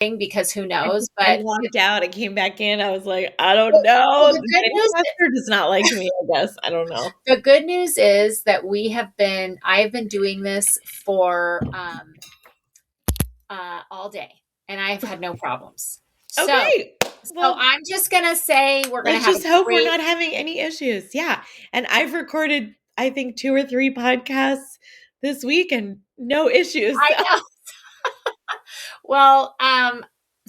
because who knows, I but walked out, I came back in, I was like, I don't well, know. the The good news pastor does not like me, I guess. I don't know. the good news is that I have been doing this for all day, and I've had no problems. So, Okay. so Well, I'm just gonna say we're gonna let's have a just hope we're great. not having any issues. Yeah. And I've recorded, I think, 2 or 3 podcasts this week and no issues. I So know. Well,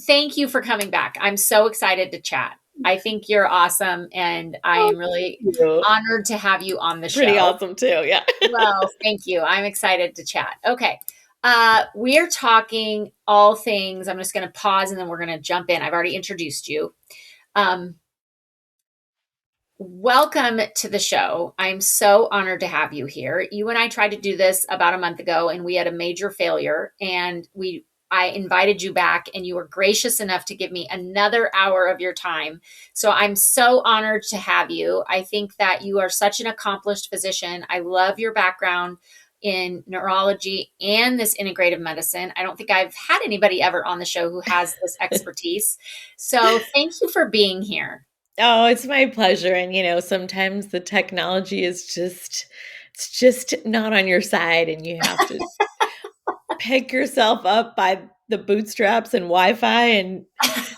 thank you for coming back. I'm so excited to chat. I think you're awesome, and I oh, am really thank you. honored to have you on the Pretty show. awesome too. Yeah. Well, thank you. I'm excited to chat. Okay. We are talking all things. I'm just going to pause and then we're going to jump in. I've already introduced you. Um, Welcome to the show. I'm so honored to have you here. You and I tried to do this about a month ago and we had a major failure, and I invited you back and you were gracious enough to give me another hour of your time. So I'm so honored to have you. I think that you are such an accomplished physician. I love your background in neurology and this integrative medicine. I don't think I've had anybody ever on the show who has this expertise. So thank you for being here. Oh, it's my pleasure. And sometimes the technology is just not on your side and you have to pick yourself up by the bootstraps and Wi-Fi and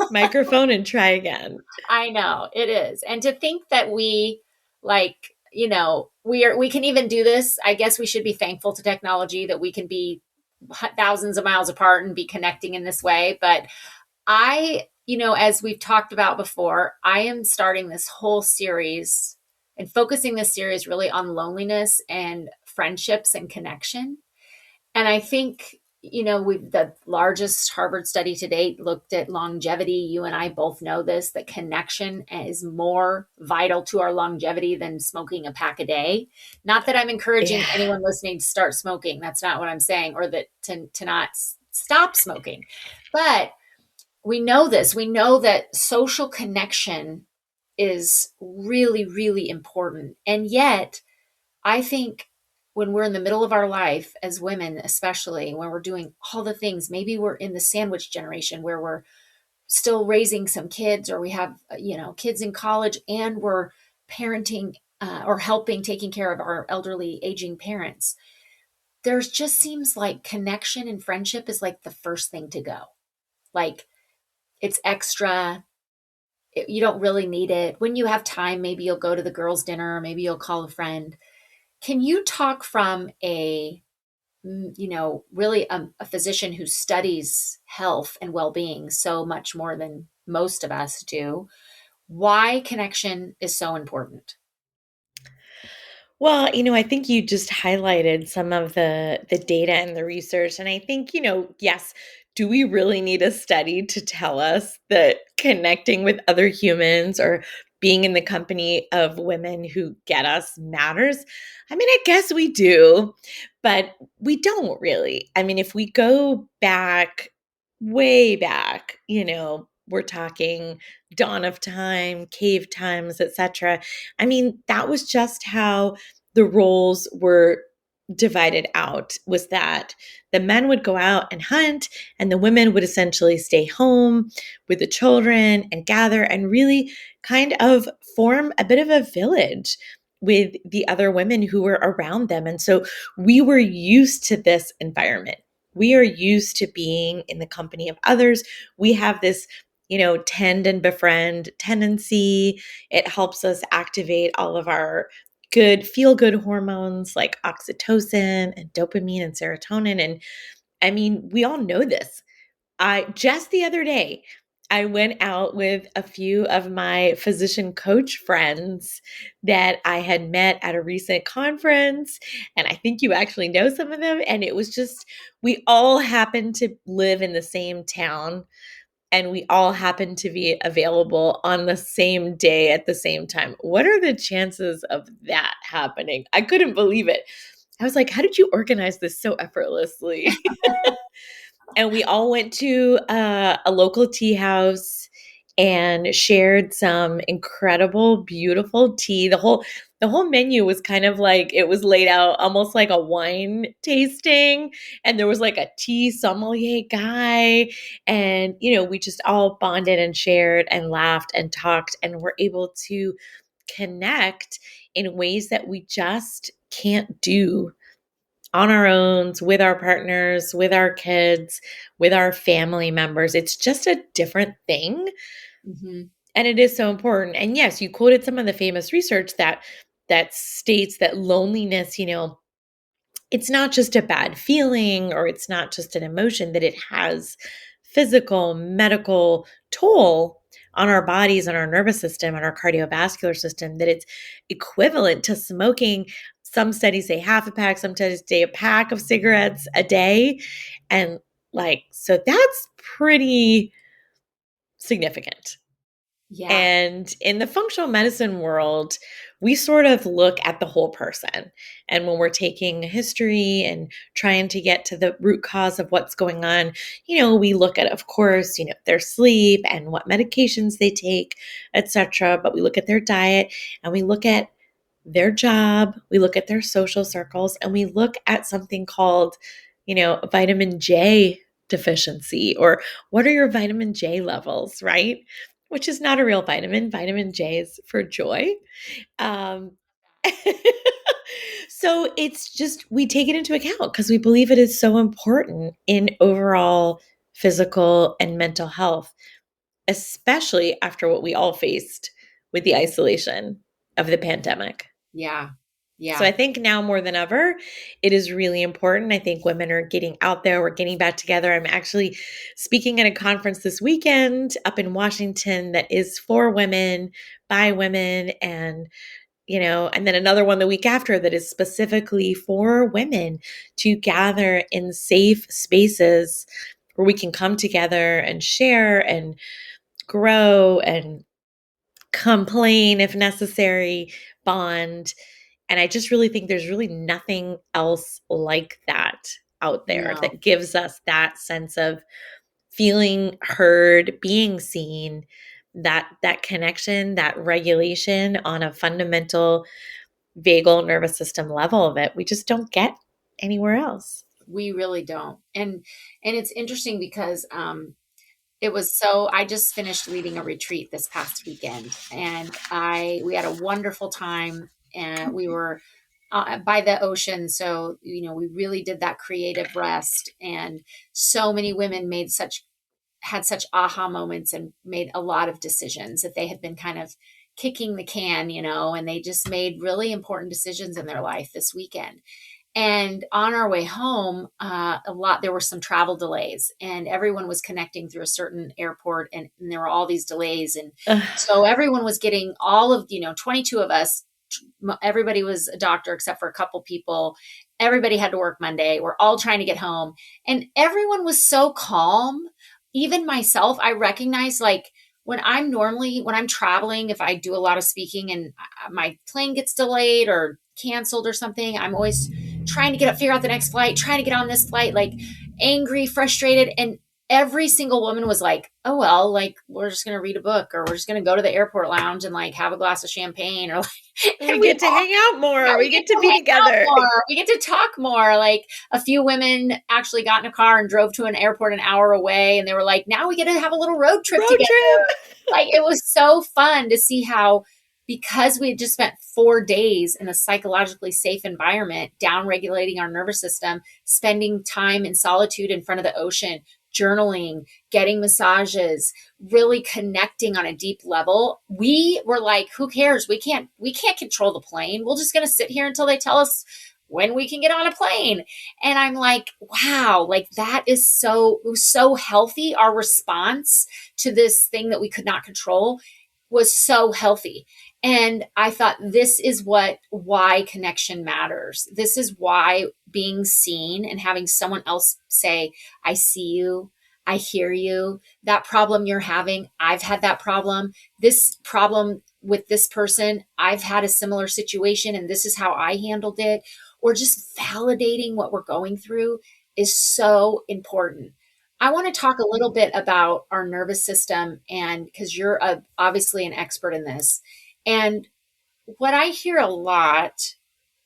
microphone and try again. I know it is. And to think that we can even do this. I guess we should be thankful to technology that we can be thousands of miles apart and be connecting in this way. But as we've talked about before, I am starting this whole series and focusing this series really on loneliness and friendships and connection. And I think, the largest Harvard study to date looked at longevity. You and I both know this, that connection is more vital to our longevity than smoking a pack a day. Not that I'm encouraging Yeah. anyone listening to start smoking. That's not what I'm saying, or that to not stop smoking. But we know this. We know that social connection is really, really important. And yet, I think when we're in the middle of our life as women, especially when we're doing all the things, maybe we're in the sandwich generation where we're still raising some kids, or we have, kids in college, and we're parenting or helping taking care of our elderly aging parents. There's just seems like connection and friendship is like the first thing to go. Like it's extra. You don't really need it. When you have time, maybe you'll go to the girls' dinner, or maybe you'll call a friend. Can you talk from really a physician who studies health and well-being so much more than most of us do, why connection is so important? Well, I think you just highlighted some of the data and the research. And I think, yes, do we really need a study to tell us that connecting with other humans or being in the company of women who get us matters? I mean, I guess we do, but we don't really. I mean, if we go back, way back, we're talking dawn of time, cave times, etc. I mean, that was just how the roles were divided out, was that the men would go out and hunt and the women would essentially stay home with the children and gather and really kind of form a bit of a village with the other women who were around them. And so we were used to this environment. We are used to being in the company of others. We have this tend and befriend tendency. It helps us activate all of our feel good hormones like oxytocin and dopamine and serotonin. And I mean, we all know this. I just the other day, I went out with a few of my physician coach friends that I had met at a recent conference. And I think you actually know some of them. And it was just, we all happened to live in the same town and we all happen to be available on the same day at the same time. What are the chances of that happening? I couldn't believe it. I was like, how did you organize this so effortlessly? And we all went to a local tea house and shared some incredible, beautiful tea. The the whole menu was kind of like, it was laid out almost like a wine tasting. And there was like a tea sommelier guy. And, we just all bonded and shared and laughed and talked and were able to connect in ways that we just can't do on our own, with our partners, with our kids, with our family members. It's just a different thing. Mm-hmm. And it is so important. And yes, you quoted some of the famous research that states that loneliness, it's not just a bad feeling or it's not just an emotion, that it has physical, medical toll on our bodies, on our nervous system, on our cardiovascular system, that it's equivalent to smoking. Some studies say half a pack, some studies say a pack of cigarettes a day. And so that's pretty significant. Yeah. And in the functional medicine world, we sort of look at the whole person. And when we're taking history and trying to get to the root cause of what's going on, we look at, of course, their sleep and what medications they take, etc. But we look at their diet and we look at their job, we look at their social circles, and we look at something called, vitamin J deficiency, or what are your vitamin J levels, right? Which is not a real vitamin. Vitamin J is for joy. Um, so it's just, we take it into account because we believe it is so important in overall physical and mental health, especially after what we all faced with the isolation of the pandemic. Yeah. So Yeah. I think now more than ever, it is really important. I think women are getting out there. We're getting back together. I'm actually speaking at a conference this weekend up in Washington that is for women, by women, and then another one the week after that is specifically for women to gather in safe spaces where we can come together and share and grow and complain if necessary, bond. And I just really think there's really nothing else like that out there No. that gives us that sense of feeling heard, being seen, that connection, that regulation on a fundamental vagal nervous system level of it. We just don't get anywhere else. We really don't. And it's interesting because it was so I just finished leading a retreat this past weekend, and I we had a wonderful time, and we were by the ocean, so we really did that creative rest, and so many women had such aha moments and made a lot of decisions that they had been kind of kicking the can, and they just made really important decisions in their life this weekend. And on our way home, there were some travel delays, and everyone was connecting through a certain airport, and there were all these delays. And Ugh, so everyone was getting all of, 22 of us, everybody was a doctor except for a couple people. Everybody had to work Monday. We're all trying to get home. And everyone was so calm. Even myself, I recognize, like, when I'm traveling, if I do a lot of speaking and my plane gets delayed or canceled or something, I'm always trying to figure out the next flight, trying to get on this flight, like angry, frustrated. And every single woman was like, oh, well, like, we're just going to read a book, or we're just going to go to the airport lounge and like have a glass of champagne, or like, we and get to hang out more. We we get get to to be hang out together. more. We get to talk more. Like, a few women actually got in a car and drove to an airport an hour away. And they were like, now we get to have a little road trip Road together. trip. Like, it was so fun to see how, because we had just spent 4 days in a psychologically safe environment, down regulating our nervous system, spending time in solitude in front of the ocean, journaling, getting massages, really connecting on a deep level. We were like, who cares? We can't control the plane. We're just going to sit here until they tell us when we can get on a plane. And I'm like, wow, like, that is it was so healthy. Our response to this thing that we could not control was so healthy. And I thought, this is why connection matters. This is why being seen and having someone else say, I see you, I hear you, that problem you're having, I've had that problem, this problem with this person, I've had a similar situation, and this is how I handled it, or just validating what we're going through is so important. I want to talk a little bit about our nervous system, and because you're obviously an expert in this. And what I hear a lot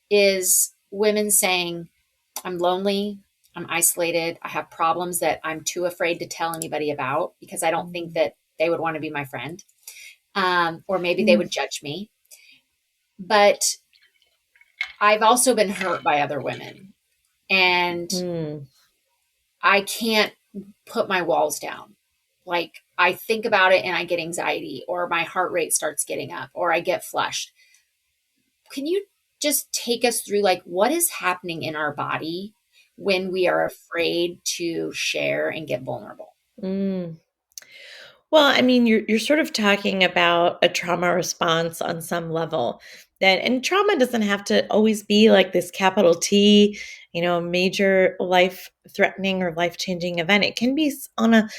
is women saying, I'm lonely, I'm isolated, I have problems that I'm too afraid to tell anybody about because I don't think Mm. that they would want to be my friend. Or maybe they Mm. would judge me. But I've also been hurt by other women, and Mm. I can't put my walls down. Like, I think about it and I get anxiety, or my heart rate starts getting up, or I get flushed. Can you just take us through, like, what is happening in our body when we are afraid to share and get vulnerable? Mm. Well, I mean, you're sort of talking about a trauma response on some level. That and trauma doesn't have to always be like this capital T, major life threatening or life changing event. It can be on a,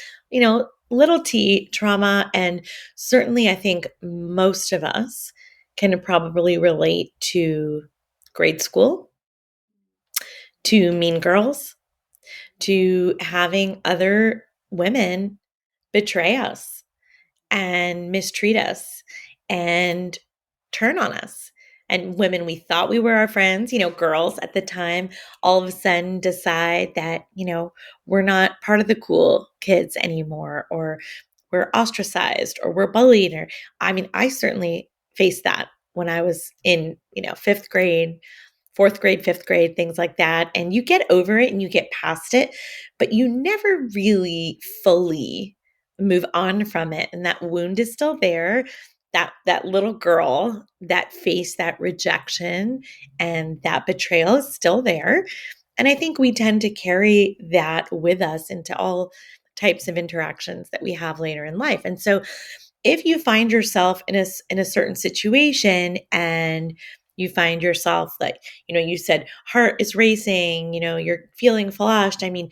little t trauma. And certainly, I think most of us can probably relate to grade school, to Mean Girls, to having other women betray us and mistreat us and turn on us. And women we thought we were our friends, girls at the time, all of a sudden decide that, we're not part of the cool kids anymore, or we're ostracized, or we're bullied. Or, I mean, I certainly faced that when I was in, fifth grade, fourth grade, fifth grade, things like that. And you get over it and you get past it, but you never really fully move on from it. And that wound is still there. That little girl that faced that rejection and that betrayal is still there. And I think we tend to carry that with us into all types of interactions that we have later in life. And so if you find yourself in a certain situation and you find yourself like, you said heart is racing, you're feeling flushed. I mean,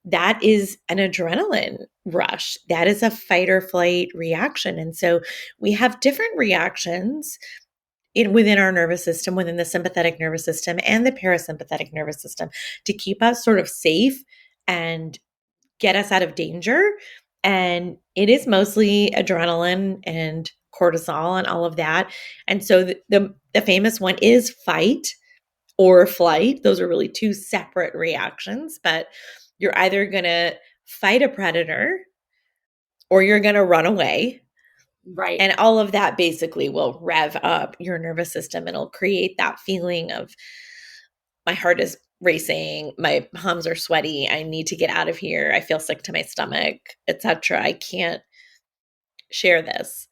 that is an adrenaline rush. That is a fight or flight reaction. And so we have different reactions within our nervous system, within the sympathetic nervous system and the parasympathetic nervous system, to keep us sort of safe and get us out of danger. And it is mostly adrenaline and cortisol and all of that. And so the famous one is fight or flight. Those are really two separate reactions, but you're either going to fight a predator or you're going to run away. Right. And all of that basically will rev up your nervous system. It'll create that feeling of my heart is racing, my palms are sweaty, I need to get out of here, I feel sick to my stomach, etc. I can't share this.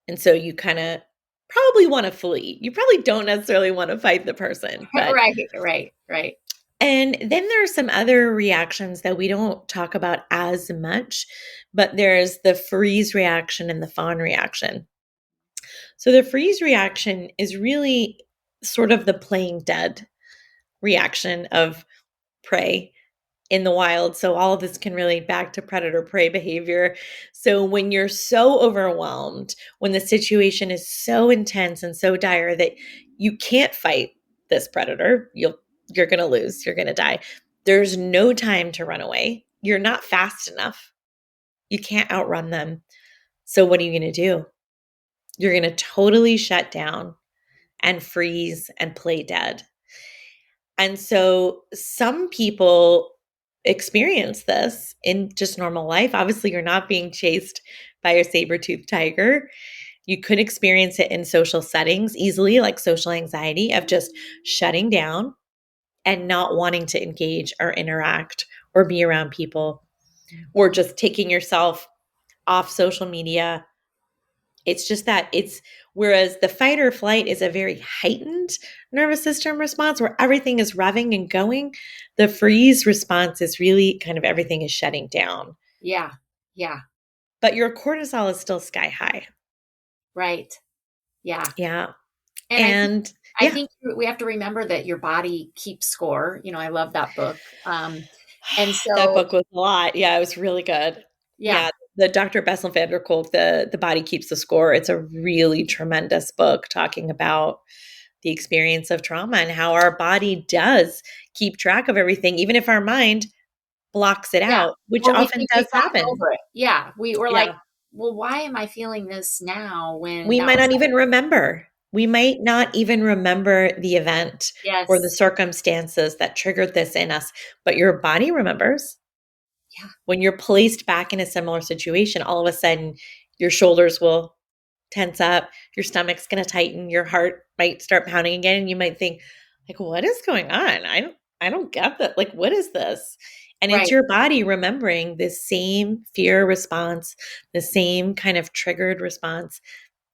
And so you kind of probably want to flee. You probably don't necessarily want to fight the person, but Right. Right. Right. and then there are some other reactions that we don't talk about as much, but there's the freeze reaction and the fawn reaction. So the freeze reaction is really sort of the playing dead reaction of prey in the wild. So all of this can relate back to predator prey behavior. So when you're so overwhelmed, when the situation is so intense and so dire that you can't fight this predator, you're going to lose, you're going to die. There's no time to run away. You're not fast enough. You can't outrun them. So what are you going to do? You're going to totally shut down and freeze and play dead. And so some people experience this in just normal life. Obviously, you're not being chased by a saber-toothed tiger. You could experience it in social settings easily, like social anxiety of just shutting down and not wanting to engage or interact or be around people, or just taking yourself off social media. It's just that whereas the fight or flight is a very heightened nervous system response where everything is revving and going, the freeze response is really kind of everything is shutting down. Yeah. Yeah. But your cortisol is still sky high. Right. Yeah. Yeah. And And I yeah, think we have to remember that your body keeps score. I love that book. And that so, book was a lot. Yeah, it was really good. yeah, Yeah, the Dr. Bessel van der Kolk, the Body Keeps the Score. It's a really tremendous book talking about the experience of trauma and how our body does keep track of everything, even if our mind blocks it yeah. out, which Or we often think does we've gotten happen. over it. Yeah. We're like, Yeah. well, why am I feeling this now when We that might was not even remember. We might not even remember the event or the Yes. circumstances that triggered this in us, but your body remembers. Yeah. When you're placed back in a similar situation, all of a sudden your shoulders will tense up, your stomach's going to tighten, your heart might start pounding again, and you might think, like, what is going on? I don't get that. Like, what is this? And it's Right. your body remembering this same fear response, the same kind of triggered response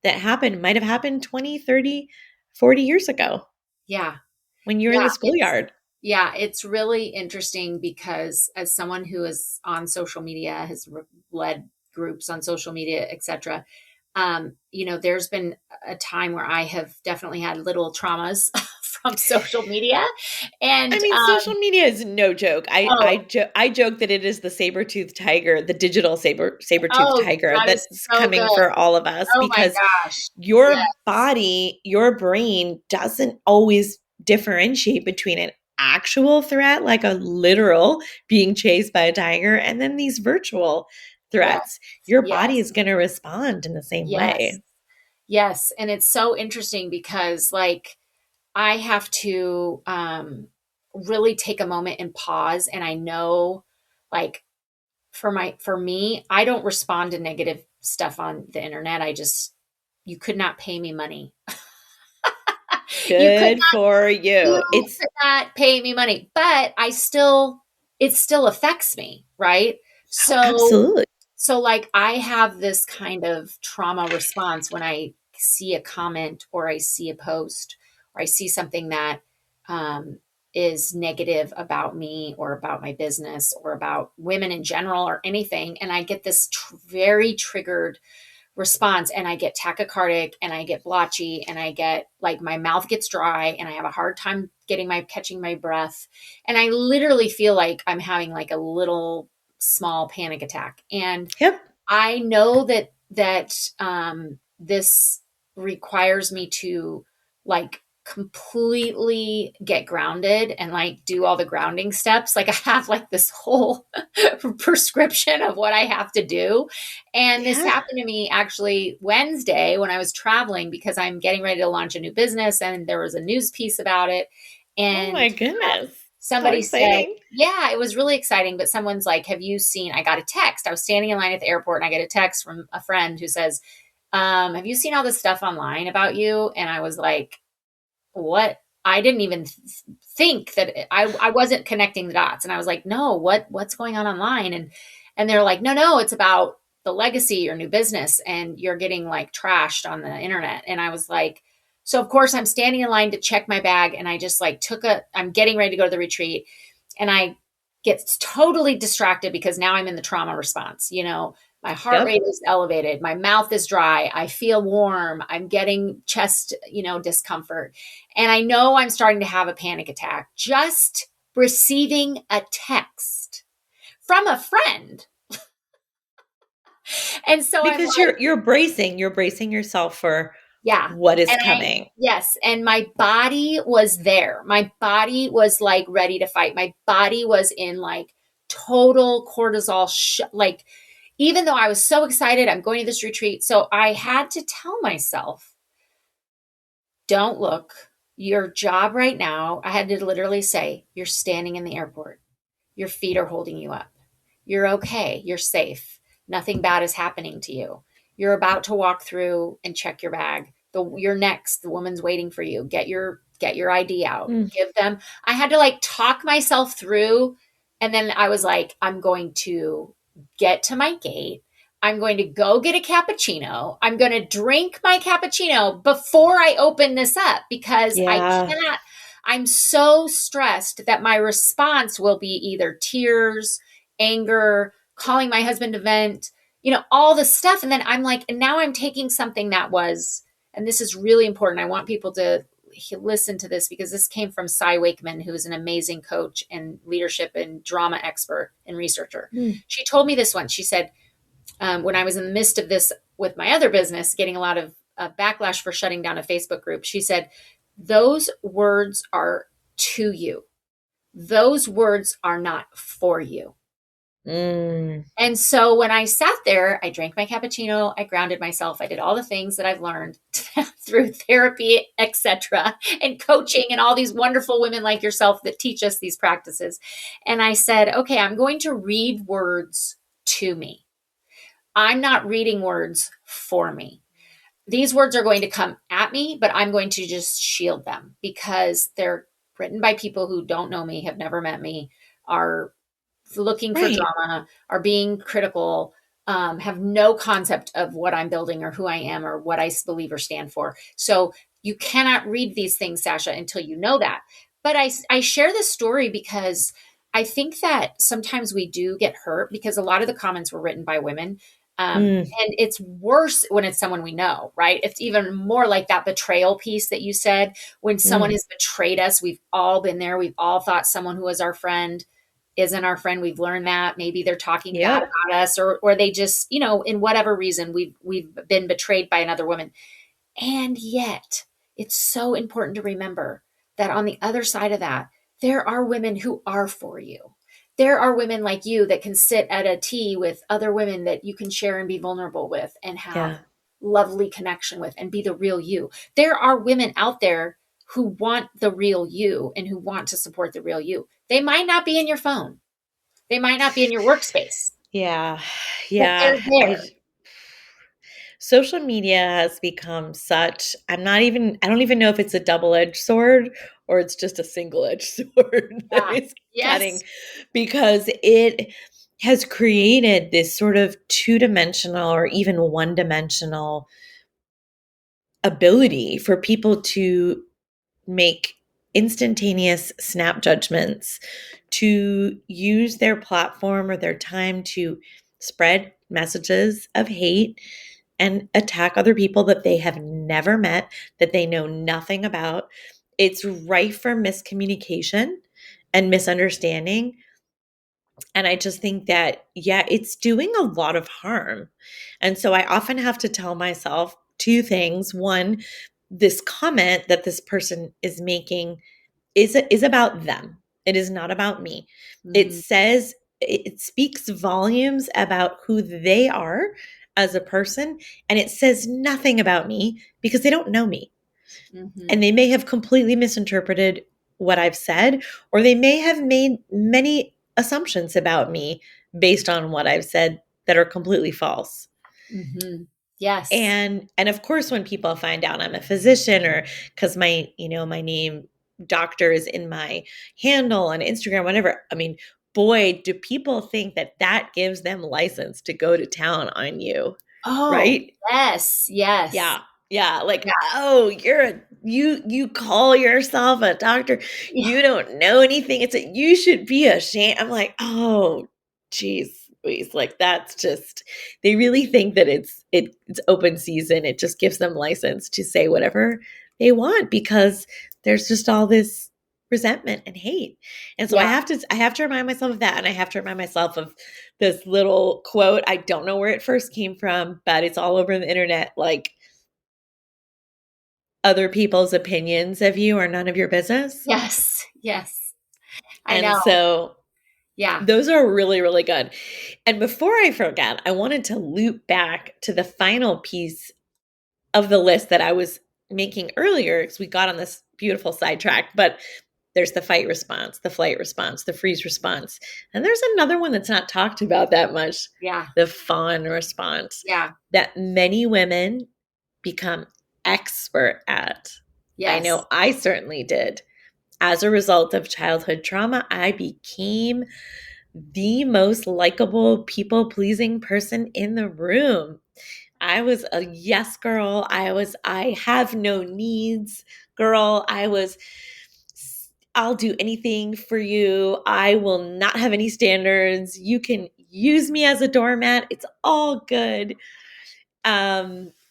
that happened, might have happened 20, 30, 40 years ago Yeah. when you were in Yeah. the It's schoolyard. Yeah, it's really interesting because as someone who is on social media, has led groups on social media, etc. There's been a time where I have definitely had little traumas from social media, I and mean, social media is no joke. oh, I joke that it is the saber-toothed tiger, the digital saber-toothed oh, tiger that is that's so coming good. for all of us Oh my because gosh, your yes, body, your brain doesn't always differentiate between an actual threat, like a literal being chased by a tiger, and then these virtual yes, threats. Your body is yes, going to respond in the same yes, way. yes, and it's so interesting because like I have to really take a moment and pause, and I know like for me, I don't respond to negative stuff on the internet. You could not pay me money. You could Good for you you. It's could not pay me money, but it still affects me, right? oh, So absolutely. like I have this kind of trauma response when I see a comment or I see a post or I see something that um, is negative about me or about my business or about women in general or anything. And I get this very triggered response and I get tachycardic and I get blotchy and I get like my mouth gets dry and I have a hard time catching my breath. And I literally feel like I'm having like a little small panic attack. And Yep. I know that this requires me to like completely get grounded and like do all the grounding steps. Like I have like this whole prescription of what I have to do. And this Yeah. happened to me actually Wednesday when I was traveling because I'm getting ready to launch a new business and there was a news piece about it. Oh And my goodness. How somebody said, exciting. yeah, it was really exciting. But someone's like, have you seen? I got a text. I was standing in line at the airport and I get a text from a friend who says, have you seen all this stuff online about you? And I was like, what? I didn't even think that I wasn't connecting the dots. And I was like, no, what's going on online? And they're like, no, it's about the legacy, your new business, and you're getting like trashed on the internet. And I was like, so of course I'm standing in line to check my bag and I just like I'm getting ready to go to the retreat and I get totally distracted because now I'm in the trauma response. My heart rate Yep. is elevated, my mouth is dry, I feel warm, I'm getting chest, discomfort. And I know I'm starting to have a panic attack just receiving a text from a friend. And so I'm Because like, you're bracing yourself for yeah. what is And coming. yes. And my body was there. My body was like ready to fight. My body was in like total cortisol, like, even though I was so excited, I'm going to this retreat. So I had to tell myself, don't look. Your job right now, I had to literally say, you're standing in the airport. Your feet are holding you up. You're okay. You're safe. Nothing bad is happening to you. You're about to walk through and check your bag. You're next. The woman's waiting for you. Get your ID out. Mm. Give them. I had to like talk myself through, and then I was like, I'm going to get to my gate. I'm going to go get a cappuccino. I'm going to drink my cappuccino before I open this up because I Yeah. cannot. I'm so stressed that my response will be either tears, anger, calling my husband to vent, all this stuff. And then I'm like, and now I'm taking something that was, and this is really important. I want people to listen to this because this came from Cy Wakeman, who is an amazing coach and leadership and drama expert and researcher. Mm. She told me this once. She said, when I was in the midst of this with my other business, getting a lot of backlash for shutting down a Facebook group, she said, those words are to you. Those words are not for you. Mm. And so when I sat there, I drank my cappuccino, I grounded myself, I did all the things that I've learned through therapy, etc., and coaching, and all these wonderful women like yourself that teach us these practices. And I said, okay, I'm going to read words to me. I'm not reading words for me. These words are going to come at me, but I'm going to just shield them because they're written by people who don't know me, have never met me, are looking for Right. drama, are being critical, have no concept of what I'm building or who I am or what I believe or stand for. So you cannot read these things, Sasha, until you know that. But I share this story because I think that sometimes we do get hurt because a lot of the comments were written by women. Mm, And it's worse when it's someone we know, right? It's even more like that betrayal piece that you said. When someone mm. has betrayed us, we've all been there. We've all thought someone who was our friend isn't our friend. We've learned that. Maybe they're talking bad Yep. about us, or they just, in whatever reason, we've been betrayed by another woman. And yet, it's so important to remember that on the other side of that, there are women who are for you. There are women like you that can sit at a tea with other women that you can share and be vulnerable with and have Yeah. lovely connection with and be the real you. There are women out there who want the real you and who want to support the real you. They might not be in your phone. They might not be in your workspace, Yeah. but Yeah. they're there. Social media has become such, I don't even know if it's a double-edged sword or it's just a single-edged sword that Yeah. is cutting, Yes. because it has created this sort of two-dimensional or even one-dimensional ability for people to make instantaneous snap judgments, to use their platform or their time to spread messages of hate and attack other people that they have never met, that they know nothing about. It's rife for miscommunication and misunderstanding. And I just think that, yeah, it's doing a lot of harm. And so I often have to tell myself two things. One, this comment that this person is making is about them. It is not about me. It Mm-hmm. says, it speaks volumes about who they are as a person, and it says nothing about me because they don't know me. Mm-hmm. And they may have completely misinterpreted what I've said, or they may have made many assumptions about me based on what I've said that are completely false. Mm-hmm. Yes. And of course, when people find out I'm a physician, or because my name doctor is in my handle on Instagram, whatever, I mean, boy, do people think that that gives them license to go to town on you, Oh, right? yes. Yes. Yeah. Yeah, like, Yeah. oh, you call yourself a doctor. Yeah. You don't know anything. You should be ashamed. I'm like, oh, geez, please. Like, that's just, they really think that it's open season. It just gives them license to say whatever they want because there's just all this resentment and hate. And so Yeah. I have to remind myself of that. And I have to remind myself of this little quote. I don't know where it first came from, but it's all over the internet. Like, other people's opinions of you are none of your business. Yes. Yes. I And know. so Yeah. those are really, really good. And before I forget, I wanted to loop back to the final piece of the list that I was making earlier because we got on this beautiful sidetrack. But there's the fight response, the flight response, the freeze response. And there's another one that's not talked about that much, Yeah. the fawn response, Yeah. that many women become expert at. I Yes. know I certainly did. As a result of childhood trauma, I became the most likable, people pleasing person in the room. I was a yes girl. I have no needs girl. I'll do anything for you. I will not have any standards. You can use me as a doormat. It's all good.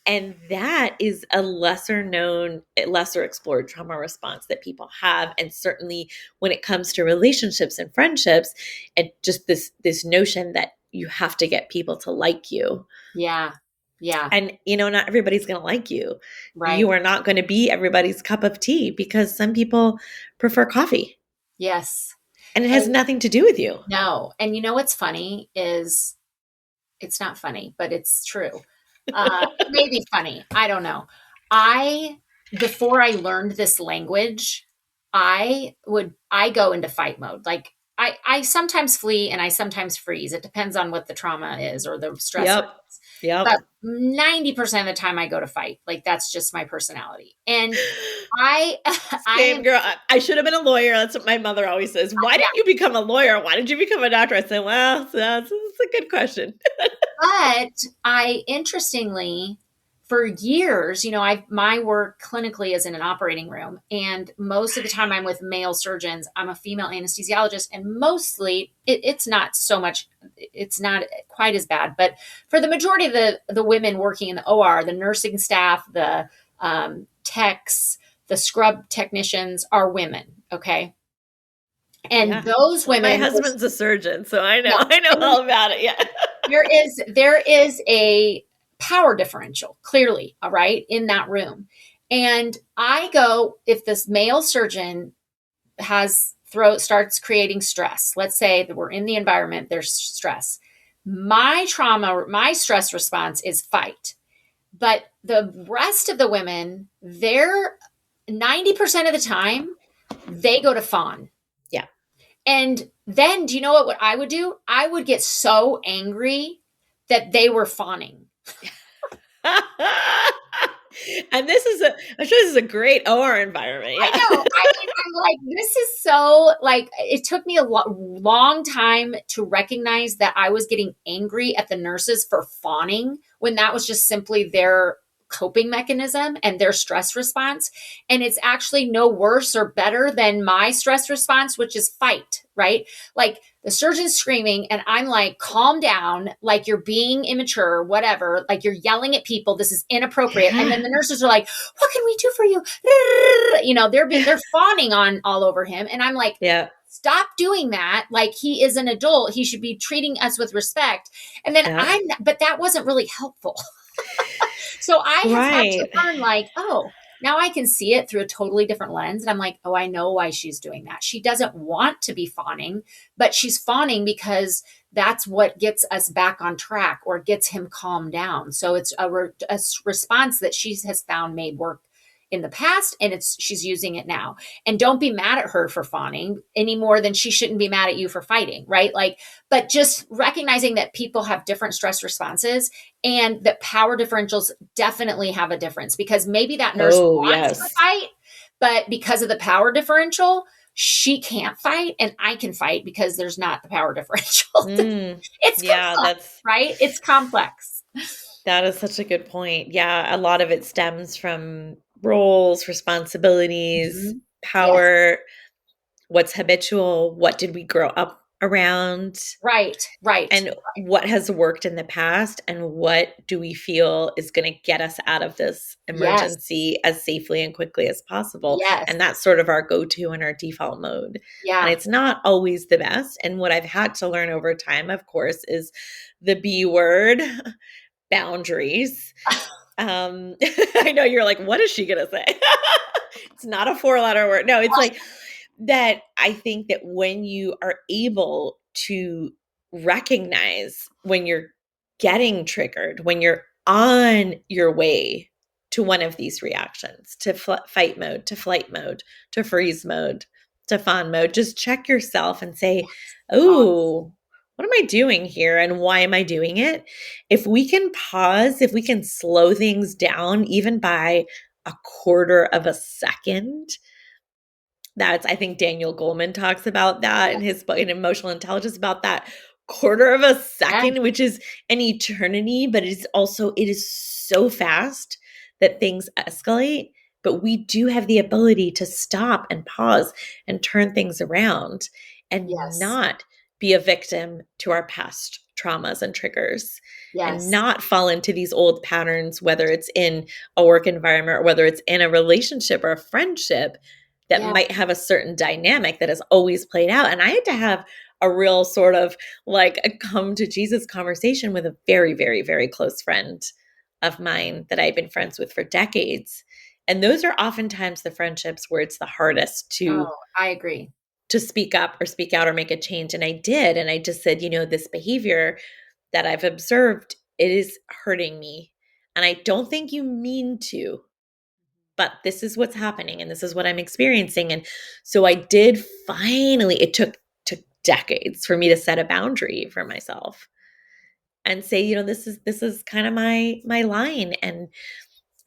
And that is a lesser known, lesser explored trauma response that people have. And certainly when it comes to relationships and friendships, and just this notion that you have to get people to like you. Yeah. Yeah. And not everybody's going to like you. Right. You are not going to be everybody's cup of tea because some people prefer coffee. Yes. And it has And nothing to do with you. no. And you know what's funny is it's not funny, but it's true. Maybe funny. I don't know. I before I learned this language, I go into fight mode. Like I sometimes flee and I sometimes freeze. It depends on what the trauma is or the stressor Yep. is. Yep. But 90% of the time I go to fight. Like that's just my personality. And I I Same am girl. I should have been a lawyer. That's what my mother always says. Why yeah, didn't you become a lawyer? Why did you become a doctor? I said, well, that's a good question. but I interestingly, for years, I my work clinically is in an operating room, and most of the time I'm with male surgeons. I'm a female anesthesiologist, and mostly it's not so much, it's not quite as bad, but for the majority of the women working in the OR, the nursing staff, the techs, the scrub technicians are women. Okay, and Yeah. those Well, my women, husband's a surgeon, so I know. yeah, I know all about it. Yeah. there is a power differential clearly, all right, in that room. And I go, if this male surgeon has throat starts creating stress, let's say that we're in the environment, there's stress, my stress response is fight. But the rest of the women, they're 90% of the time they go to fawn. Yeah. And then, do you know what I would do? I would get so angry that they were fawning. And this is I'm sure this is a great OR environment. I Yeah. know. I mean, I'm like, this is so, like, it took me a long time to recognize that I was getting angry at the nurses for fawning when that was just simply their coping mechanism and their stress response. And it's actually no worse or better than my stress response, which is fight, right? Like the surgeon's screaming, and I'm like, calm down, like you're being immature, whatever, like you're yelling at people. This is inappropriate. And then Yeah. the nurses are like, what can we do for you? They're fawning on all over him. And I'm like, Yeah. stop doing that. Like he is an adult. He should be treating us with respect. And then Yeah. but that wasn't really helpful. So I have had to Right. learn, like, oh, now I can see it through a totally different lens. And I'm like, oh, I know why she's doing that. She doesn't want to be fawning, but she's fawning because that's what gets us back on track or gets him calmed down. So it's a response that she has found may work in the past, and she's using it now. And don't be mad at her for fawning any more than she shouldn't be mad at you for fighting, right? Like, but just recognizing that people have different stress responses and that power differentials definitely have a difference, because maybe that nurse Oh, wants to yes. fight, but because of the power differential, she can't fight and I can fight because there's not the power differential. Mm. It's Yeah, complex, right? It's complex. that is such a good point. Yeah, a lot of it stems from roles, responsibilities, Mhm. Yes. power, what's habitual, what did we grow up around, Right. Right. and what has worked in the past, and what do we feel is going to get us out of this Yes. emergency as safely and quickly as possible. Yes. And that's sort of our go-to and our default mode. And Yeah. it's not always the best. And what I've had to learn over time, of course, is the B word, boundaries. I know you're like, what is she gonna say? It's not a 4-letter word. No, it's like that. I think that when you are able to recognize when you're getting triggered, when you're on your way to one of these reactions, to fight mode, to flight mode, to freeze mode, to fawn mode, just check yourself and say, Pause. oh, what am I doing here and why am I doing it? If we can pause, if we can slow things down even by a quarter of a second, that's, I think Daniel Goleman talks about that in his book in Emotional Intelligence, about that quarter of a Yeah. second, which is an eternity, but it is so fast that things escalate. But we do have the ability to stop and pause and turn things around and Yes. not be a victim to our past traumas and triggers, and Yes. not fall into these old patterns, whether it's in a work environment or whether it's in a relationship or a friendship that Yeah. might have a certain dynamic that has always played out. And I had to have a real sort of like a come to Jesus conversation with a very, very, very close friend of mine that I've been friends with for decades. And those are oftentimes the friendships where it's the hardest Oh, I agree. to speak up or speak out or make a change. And I did. And I just said, this behavior that I've observed, it is hurting me. And I don't think you mean to. but this is what's happening and this is what I'm experiencing. And so I did finally, it took decades for me to set a boundary for myself and say, this is kind of my line, and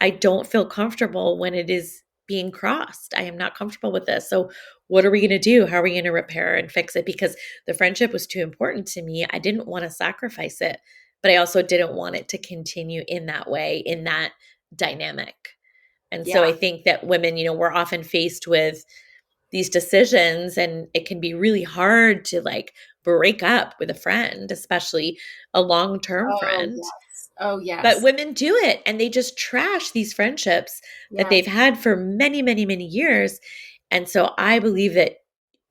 I don't feel comfortable when it is being crossed. I am not comfortable with this. So what are we going to do? How are we going to repair and fix it? Because the friendship was too important to me. I didn't want to sacrifice it, but I also didn't want it to continue in that way, in that dynamic. And so I Yeah. think that women, we're often faced with these decisions, and it can be really hard to like break up with a friend, especially a long-term Oh, friend. yes. Oh, But yes. women do it, and they just trash these friendships that Yes. they've had for many, many, many years. And so I believe that,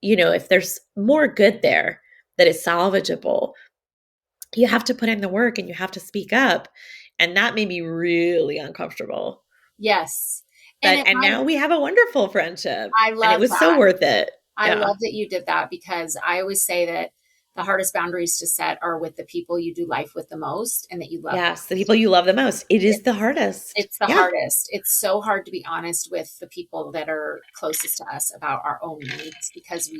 if there's more good there that is salvageable, you have to put in the work and you have to speak up. And that made me really uncomfortable. Yes. And But it and might, now we have a wonderful friendship, I and it love was so that. worth it. I Yeah. love that you did that, because I always say that the hardest boundaries to set are with the people you do life with the most and that you love the Yes, the most. people you love the most. It is the It's, hardest. it's the Yeah. hardest. It's so hard to be honest with the people that are closest to us about our own needs, because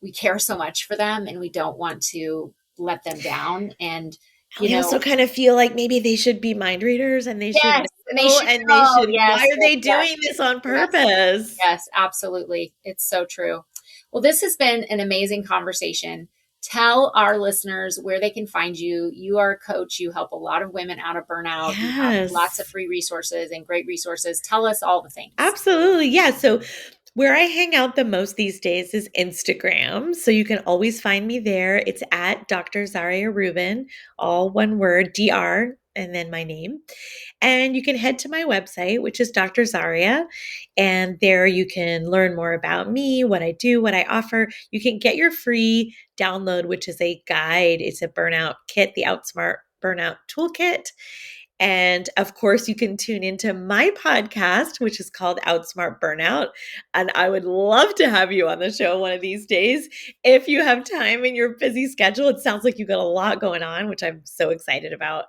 we care so much for them and we don't want to let them down. And And you we also know, kind of feel like maybe they should be mind readers, and they should yes, and they know, should and they know. should, why Yes, are yes, they yes, doing this on yes. purpose? Yes, absolutely. It's so true. Well, this has been an amazing conversation. Tell our listeners where they can find you. You are a coach. You help a lot of women out of burnout. You have lots of Yes, free resources and great resources. Tell us all the things. absolutely. Yeah. So where I hang out the most these days is Instagram. So you can always find me there. It's at Dr. Zarya Rubin, all one word, DR, and then my name. And you can head to my website, which is Dr. Zarya. And there you can learn more about me, what I do, what I offer. You can get your free download, which is a guide. It's a burnout kit, the Outsmart Burnout Toolkit. And of course, you can tune into my podcast, which is called Outsmart Burnout. And I would love to have you on the show one of these days if you have time in your busy schedule. It sounds like you've got a lot going on, which I'm so excited about.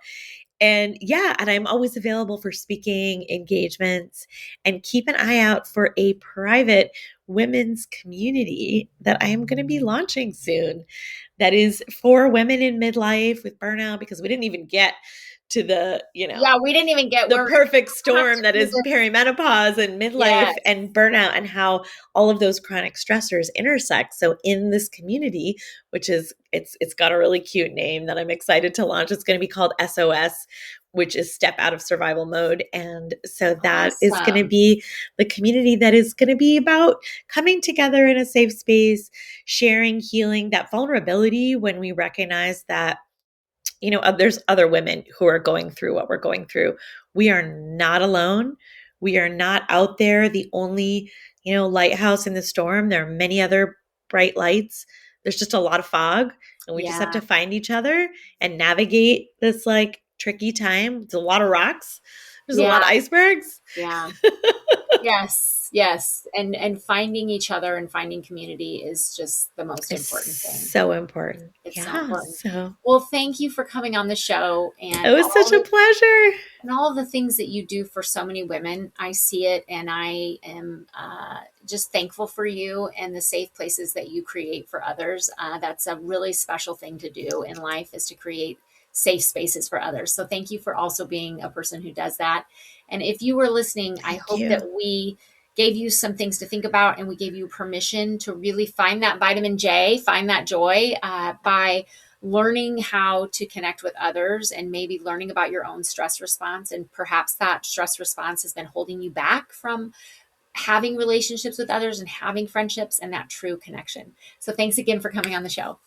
And yeah, and I'm always available for speaking engagements, and keep an eye out for a private women's community that I am going to be launching soon. That is for women in midlife with burnout, because we didn't even get to Yeah, we didn't even get the we're perfect have storm to that do is this. perimenopause and midlife Yes. and burnout, and how all of those chronic stressors intersect. So in this community, which is it's got a really cute name that I'm excited to launch. It's going to be called SOS, which is step out of survival mode. And so that is going to Awesome. be the community that is going to be about coming together in a safe space, sharing, healing, that vulnerability when we recognize that there's other women who are going through what we're going through. We are not alone. We are not out there the only, lighthouse in the storm. There are many other bright lights. There's just a lot of fog, and we just have Yeah. to find each other and navigate this like tricky time. There's a lot of rocks. There's a Yeah. lot of icebergs. Yeah. Yes. Yes. And finding each other and finding community is just the most It's important thing. so important. It's so Yeah. important. So Well, thank you for coming on the show it was such a pleasure. and all of the things that you do for so many women. I see it, and I am just thankful for you and the safe places that you create for others. That's a really special thing to do in life, is to create safe spaces for others. So thank you for also being a person who does that. And if you were listening, I Thank hope that you. we gave you some things to think about, and we gave you permission to really find that vitamin J, find that joy by learning how to connect with others, and maybe learning about your own stress response. And perhaps that stress response has been holding you back from having relationships with others and having friendships and that true connection. So thanks again for coming on the show.